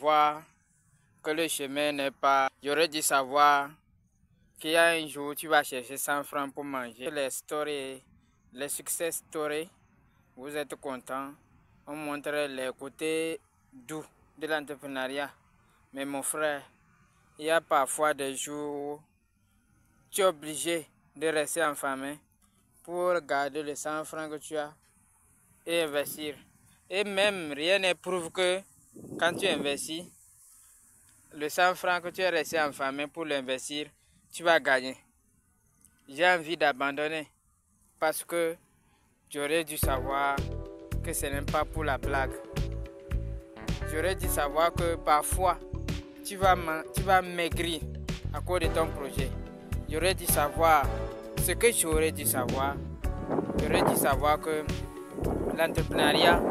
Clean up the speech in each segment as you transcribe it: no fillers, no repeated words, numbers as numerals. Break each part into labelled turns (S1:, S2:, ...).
S1: savoir que le chemin n'est pas... J'aurais dû savoir qu'il y a un jour, tu vas chercher 100 francs pour manger. Les stories, les success stories, vous êtes content. On montre les côtés doux de l'entrepreneuriat. Mais mon frère, il y a parfois des jours où tu es obligé de rester enfermé pour garder les 100 francs que tu as et investir. Et même, rien ne prouve que quand tu investis, le 100 francs que tu es resté enfermé pour l'investir, tu vas gagner. J'ai envie d'abandonner parce que j'aurais dû savoir que ce n'est pas pour la blague. J'aurais dû savoir que parfois, tu vas maigrir à cause de ton projet. J'aurais dû savoir ce que j'aurais dû savoir. J'aurais dû savoir que l'entrepreneuriat,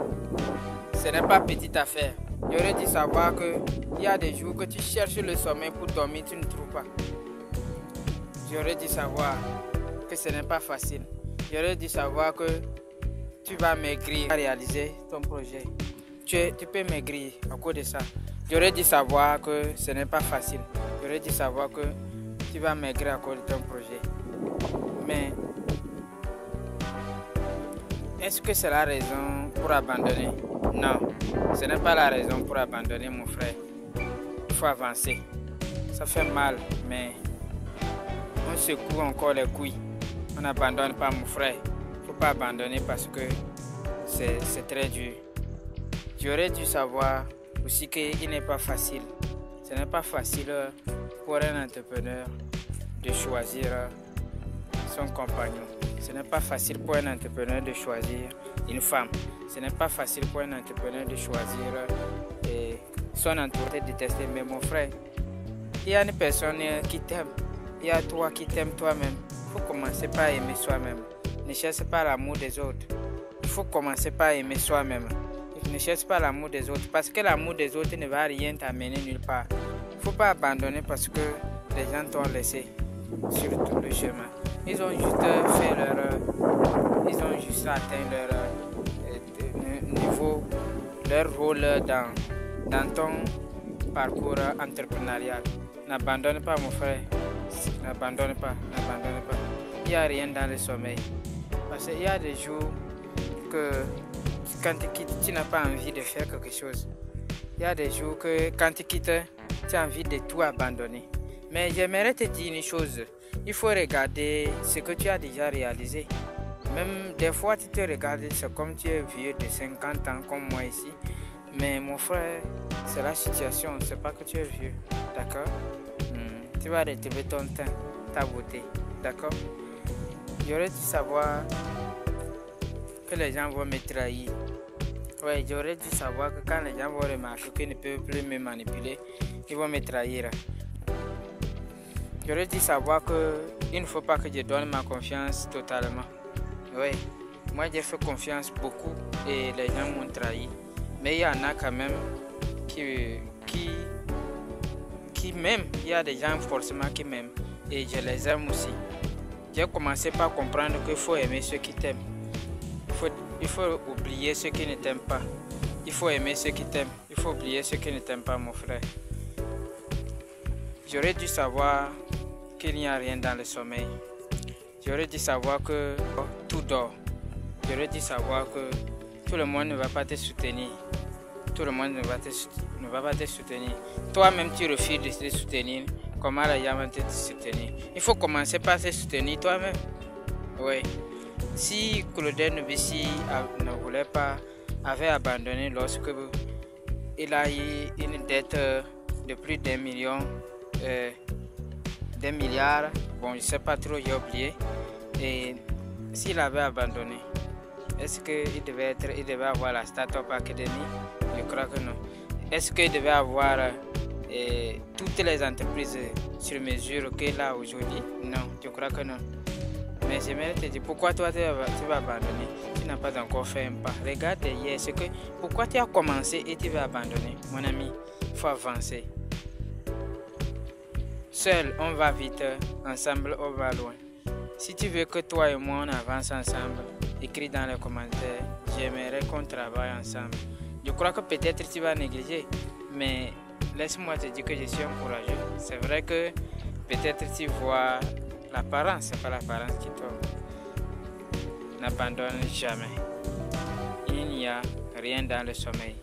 S1: ce n'est pas petite affaire. J'aurais dû savoir qu'il y a des jours que tu cherches le sommeil pour dormir, tu ne trouves pas. J'aurais dû savoir que ce n'est pas facile. J'aurais dû savoir que tu vas maigrir à réaliser ton projet. Tu peux maigrir à cause de ça. J'aurais dû savoir que ce n'est pas facile. J'aurais dû savoir que tu vas maigrir à cause de ton projet. Mais est-ce que c'est la raison pour abandonner? Non, ce n'est pas la raison pour abandonner, mon frère. Il faut avancer. Ça fait mal, mais on secoue encore les couilles. On n'abandonne pas, mon frère. Il ne faut pas abandonner parce que c'est très dur. J'aurais dû savoir aussi qu'il n'est pas facile. Ce n'est pas facile pour un entrepreneur de choisir son compagnon. Ce n'est pas facile pour un entrepreneur de choisir une femme. Ce n'est pas facile pour un entrepreneur de choisir son entourage détesté. Mais mon frère, il y a une personne qui t'aime. Il y a toi qui t'aimes toi-même. Il faut commencer par aimer soi-même. Ne cherche pas l'amour des autres. Il faut commencer par aimer soi-même. Ne cherche pas l'amour des autres. Parce que l'amour des autres ne va rien t'amener nulle part. Il ne faut pas abandonner parce que les gens t'ont laissé sur tout le chemin. Ils ont juste fait ils ont juste atteint leur niveau, leur rôle dans ton parcours entrepreneurial. N'abandonne pas, mon frère. N'abandonne pas, n'abandonne pas. Il n'y a rien dans le sommeil. Parce qu'il y a des jours que quand tu quittes, tu n'as pas envie de faire quelque chose. Il y a des jours que quand tu quittes, tu as envie de tout abandonner. Mais j'aimerais te dire une chose. Il faut regarder ce que tu as déjà réalisé. Même des fois, tu te regardes, c'est comme tu es vieux de 50 ans comme moi ici. Mais mon frère, c'est la situation, c'est pas que tu es vieux. D'accord? Tu vas retrouver ton teint, ta beauté. D'accord? J'aurais dû savoir que les gens vont me trahir. Ouais, j'aurais dû savoir que quand les gens vont remarquer qu'ils ne peuvent plus me manipuler, ils vont me trahir. J'aurais dû savoir qu'il ne faut pas que je donne ma confiance totalement. Oui, moi j'ai fait confiance beaucoup et les gens m'ont trahi. Mais il y en a quand même qui m'aiment. Il y a des gens forcément qui m'aiment et je les aime aussi. J'ai commencé par comprendre qu'il faut aimer ceux qui t'aiment. Il faut oublier ceux qui ne t'aiment pas. Il faut aimer ceux qui t'aiment. Il faut oublier ceux qui ne t'aiment pas, mon frère. J'aurais dû savoir qu'il n'y a rien dans le sommeil. J'aurais dû savoir que tout dort. J'aurais dû savoir que tout le monde ne va pas te soutenir. Tout le monde ne va pas te soutenir. Toi-même, tu refuses de te soutenir. Comment les gens vont te soutenir? Il faut commencer par se soutenir toi-même. Oui. Si Claudel Nobissi ne voulait pas, avait abandonné lorsque il a eu une dette de plus d'1 million, des milliards, bon je sais pas trop, j'ai oublié. Et s'il avait abandonné, est-ce qu'il devait avoir la Startup Academy? Je crois que non. Est-ce qu'il devait avoir toutes les entreprises sur mesure qu'il a aujourd'hui? Non, je crois que non. Mais j'aimerais te dire, pourquoi toi tu vas abandonner? Tu n'as pas encore fait un pas. Regarde hier, c'est que pourquoi tu as commencé et tu vas abandonner? Mon ami, il faut avancer. Seul, on va vite, ensemble, on va loin. Si tu veux que toi et moi on avance ensemble, écris dans les commentaires. J'aimerais qu'on travaille ensemble. Je crois que peut-être tu vas négliger, mais laisse-moi te dire que je suis un courageux. C'est vrai que peut-être tu vois l'apparence, c'est pas l'apparence qui tombe. N'abandonne jamais. Il n'y a rien dans le sommeil.